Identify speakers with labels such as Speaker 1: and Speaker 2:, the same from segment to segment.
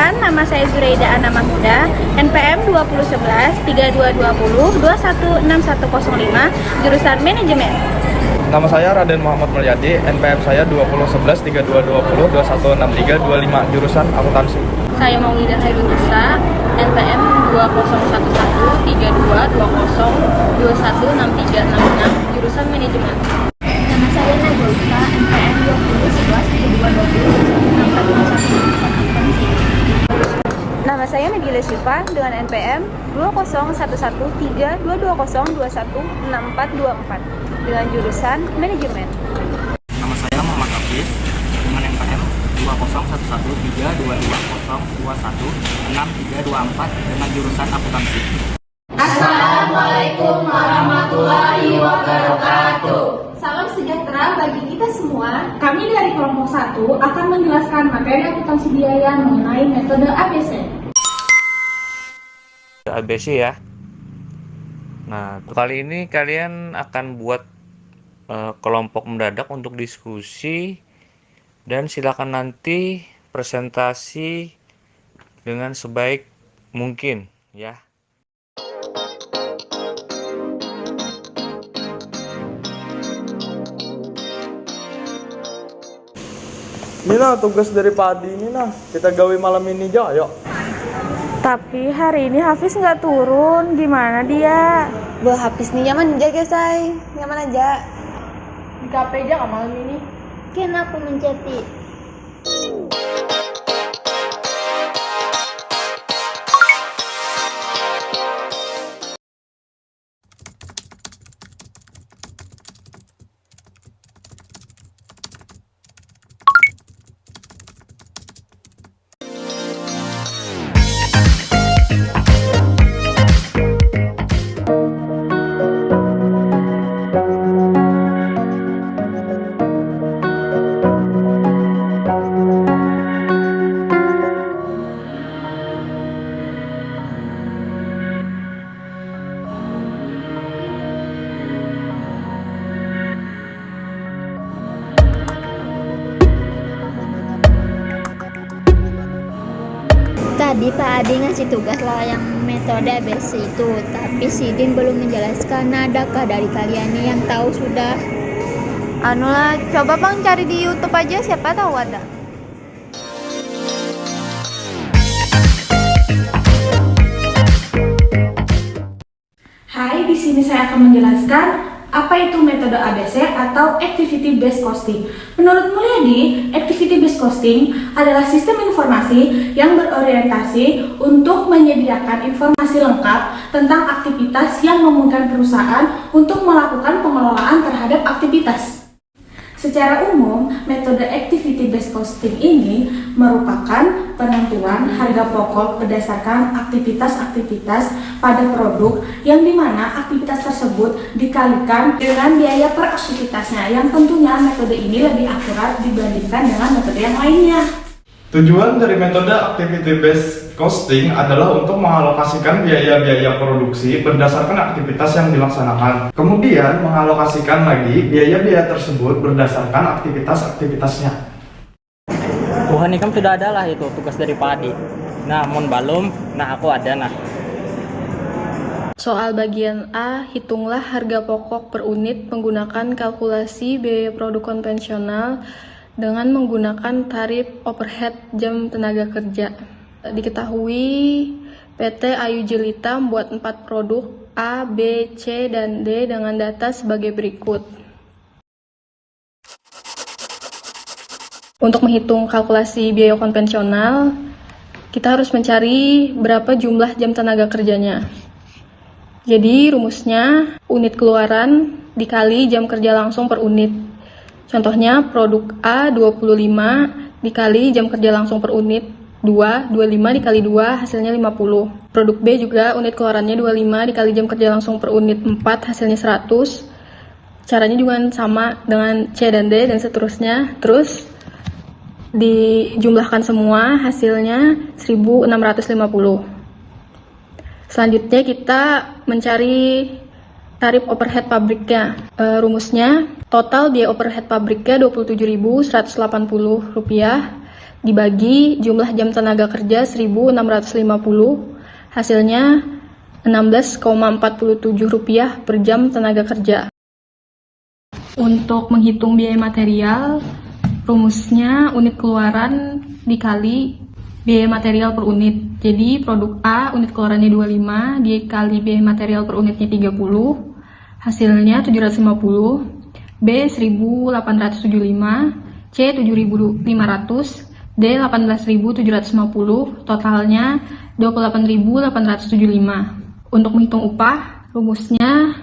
Speaker 1: Perkenalkan, nama saya Zuraida Ana Mahmuda, NPM 2011 3220 216105, jurusan Manajemen.
Speaker 2: Nama saya Raden Muhammad Mulyadi, NPM saya 2011 3220 2163 25, jurusan Akuntansi.
Speaker 3: Saya Maulidah Hairunisa, NPM 2011 3220 216366, jurusan Manajemen.
Speaker 4: Nama saya Najwa, NPM 2011 3220 2161.
Speaker 1: Nama saya Nabila Syifa dengan NPM 2011322021424 dengan jurusan Manajemen.
Speaker 5: Nama saya Muhammad Hafiz dengan NPM 2011322021624 dengan jurusan Akuntansi.
Speaker 4: Assalamualaikum warahmatullahi wabarakatuh.
Speaker 6: Salam sejahtera bagi kita semua. Kami dari kelompok 1 akan menjelaskan materi akuntansi biaya mengenai metode ABC.
Speaker 7: ABC ya. Nah, kali ini kalian akan buat kelompok mendadak untuk diskusi dan silakan nanti presentasi dengan sebaik mungkin ya.
Speaker 2: Ini nah tugas dari Pak Adi ini nah, kita gawe malam ini aja, ayo.
Speaker 1: Tapi hari ini Hafiz nggak turun, gimana dia?
Speaker 4: Hafiz nih nyaman aja guys, nyaman aja.
Speaker 6: Di KP aja nggak malam ini.
Speaker 4: Kenapa menceti? Tadi Pak Adi ngasih tugas lah yang metode ABC itu, tapi si Din belum menjelaskan. Adakah dari kalian nih yang tahu sudah?
Speaker 1: Anulah, coba Bang cari di YouTube aja, siapa tahu ada.
Speaker 6: Hai, di sini saya akan menjelaskan apa itu metode ABC atau Activity Based Costing. Menurut Mulyadi, Activity Based Costing adalah sistem informasi yang berorientasi untuk menyediakan informasi lengkap tentang aktivitas yang memungkinkan perusahaan untuk melakukan pengelolaan terhadap aktivitas. Secara umum, metode Activity Based Costing ini merupakan penentuan harga pokok berdasarkan aktivitas-aktivitas pada produk yang dimana aktivitas tersebut dikalikan dengan biaya per aktivitasnya, yang tentunya metode ini lebih akurat dibandingkan dengan metode yang lainnya.
Speaker 2: Tujuan dari metode Activity Based Costing adalah untuk mengalokasikan biaya-biaya produksi berdasarkan aktivitas yang dilaksanakan. Kemudian mengalokasikan lagi biaya-biaya tersebut berdasarkan aktivitas-aktivitasnya.
Speaker 5: Tuhan ikam sudah ada lah itu tugas dari Pak Adi. Nah, mon balum, nah aku ada nah.
Speaker 3: Soal bagian A, hitunglah harga pokok per unit menggunakan kalkulasi biaya produk konvensional dengan menggunakan tarif overhead jam tenaga kerja. Diketahui PT Ayu Jelita membuat 4 produk A, B, C, dan D dengan data sebagai berikut. Untuk menghitung kalkulasi biaya konvensional, kita harus mencari berapa jumlah jam tenaga kerjanya. Jadi rumusnya unit keluaran dikali jam kerja langsung per unit. Contohnya produk A 25 dikali jam kerja langsung per unit 25 dikali 2 hasilnya 50. Produk B juga unit keluarannya 25 dikali jam kerja langsung per unit 4 hasilnya 100. Caranya juga sama dengan C dan D dan seterusnya. Terus dijumlahkan semua hasilnya 1650. Selanjutnya kita mencari tarif overhead pabriknya. Rumusnya total biaya overhead pabriknya Rp27.180 dibagi jumlah jam tenaga kerja 1.650, hasilnya Rp16,47 per jam tenaga kerja. Untuk menghitung biaya material, rumusnya unit keluaran dikali biaya material per unit. Jadi produk A unit keluarannya 25 dikali biaya material per unitnya 30, hasilnya 750, B 1875, C 7500, D 18.750, totalnya 28.875. Untuk menghitung upah, rumusnya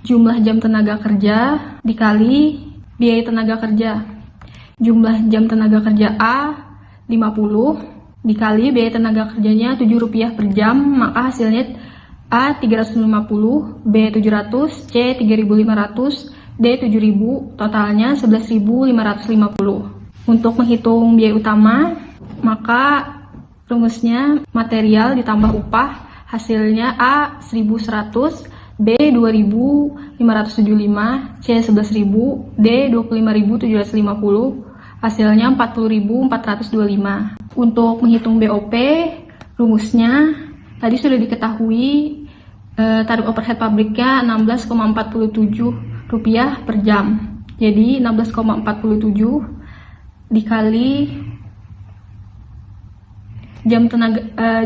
Speaker 3: jumlah jam tenaga kerja dikali biaya tenaga kerja. Jumlah jam tenaga kerja A 50 dikali biaya tenaga kerjanya Rp7 per jam, maka hasilnya A 350, B 700, C 3.500, D 7.000, totalnya 11.550. Untuk menghitung biaya utama, maka rumusnya material ditambah upah, hasilnya A 1.100, B 2.575, C 11.000, D 25.750, hasilnya 40.425. Untuk menghitung BOP, rumusnya tadi sudah diketahui, tarif overhead pabriknya Rp16,47 per jam. Jadi 16,47 dikali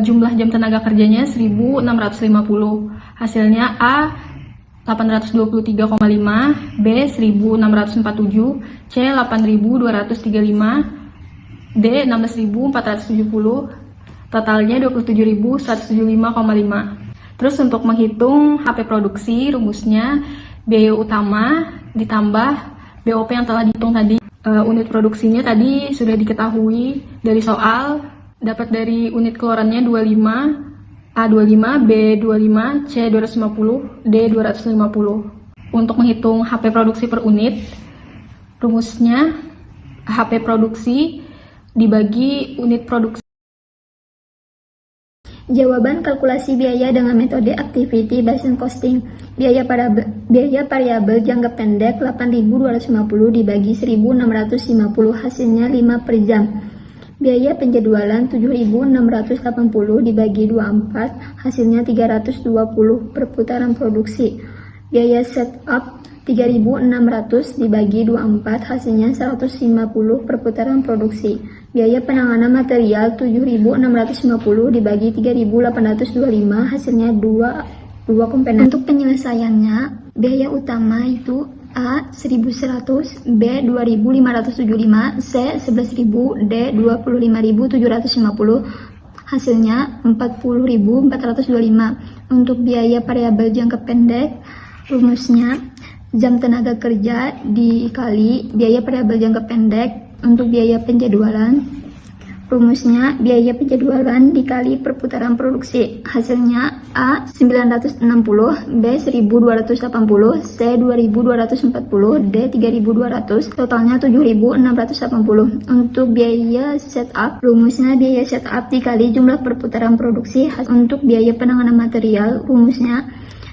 Speaker 3: jumlah jam tenaga kerjanya 1.650, hasilnya A 823,5, B 1.647, C 8.235, D 16.470, totalnya 27.175,5. Terus untuk menghitung HP produksi, rumusnya biaya utama ditambah BOP yang telah dihitung tadi. Unit produksinya tadi sudah diketahui dari soal, dapat dari unit keluarannya 25, A 25, B 25, C 250, D 250. Untuk menghitung HP produksi per unit, rumusnya HP produksi dibagi unit produksi.
Speaker 4: Jawaban kalkulasi biaya dengan metode activity based costing. Biaya variabel jangka pendek 8.250 dibagi 1.650, hasilnya 5 per jam. Biaya penjadwalan 7.680 dibagi 24, hasilnya 320 per putaran produksi. Biaya setup 3.600 dibagi 24, hasilnya 150 per putaran produksi. Biaya penanganan material 7.650 dibagi 3.825, hasilnya 2 komponen. Untuk penyelesaiannya, biaya utama itu A 1.100, B 2.575, C 11.000, D 25.750, hasilnya 40.425. Untuk biaya variabel jangka pendek, rumusnya jam tenaga kerja dikali biaya variabel jangka pendek. Untuk biaya penjadwalan, rumusnya biaya penjadwalan dikali perputaran produksi, hasilnya A 960, B 1280, C 2240, D 3200, totalnya 7680. Untuk biaya setup, rumusnya biaya setup dikali jumlah perputaran produksi. Untuk biaya penanganan material, rumusnya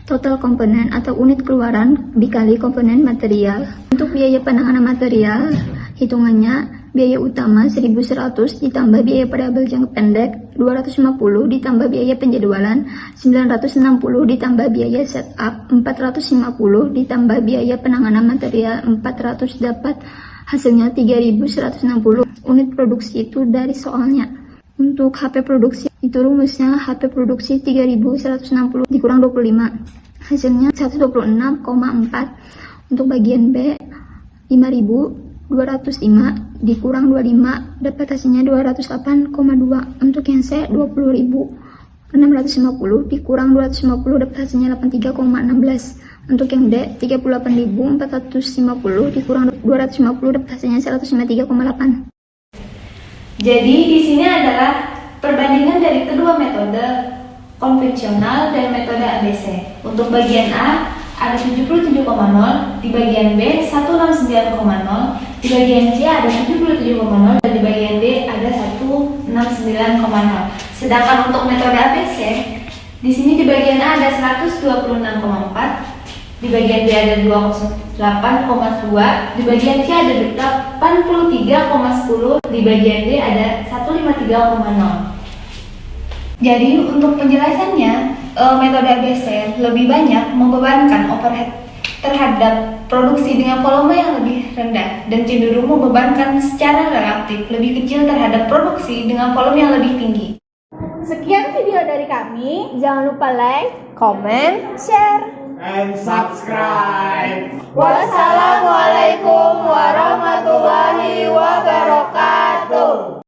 Speaker 4: total komponen atau unit keluaran dikali komponen material. Untuk biaya penanganan material, hitungannya biaya utama 1.100 ditambah biaya variabel jangka pendek 250 ditambah biaya penjadwalan 960 ditambah biaya setup 450 ditambah biaya penanganan material 400, dapat hasilnya 3.160. Unit produksi itu dari soalnya. Untuk HP produksi itu rumusnya HP produksi 3.160 dikurang 25, hasilnya 126,4. Untuk bagian B 5.205 dikurang 25, dapat hasilnya 208,2. Untuk yang C 20.650 dikurang 250, dapat hasilnya 83,16. Untuk yang D 38.450 dikurang 250, dapat hasilnya 193,8.
Speaker 6: Jadi di sini adalah perbandingan dari kedua metode konvensional dan metode ABC. Untuk bagian A ada 77,0, di bagian B 169,0, di bagian C ada 77,0, dan di bagian D ada 169,0. Sedangkan untuk metode ABC, di sini di bagian A ada 126,4,
Speaker 8: di bagian B ada 208,2, di bagian C ada 83,10, di bagian D ada 153,0.
Speaker 4: Jadi untuk penjelasannya, metode ABC lebih banyak membebankan overhead terhadap produksi dengan volume yang lebih rendah dan cenderung membebankan secara relatif lebih kecil terhadap produksi dengan volume yang lebih tinggi.
Speaker 1: Sekian video dari kami.
Speaker 9: Jangan lupa like,
Speaker 1: Comment, share,
Speaker 2: And subscribe.
Speaker 1: Wassalamualaikum warahmatullahi wabarakatuh.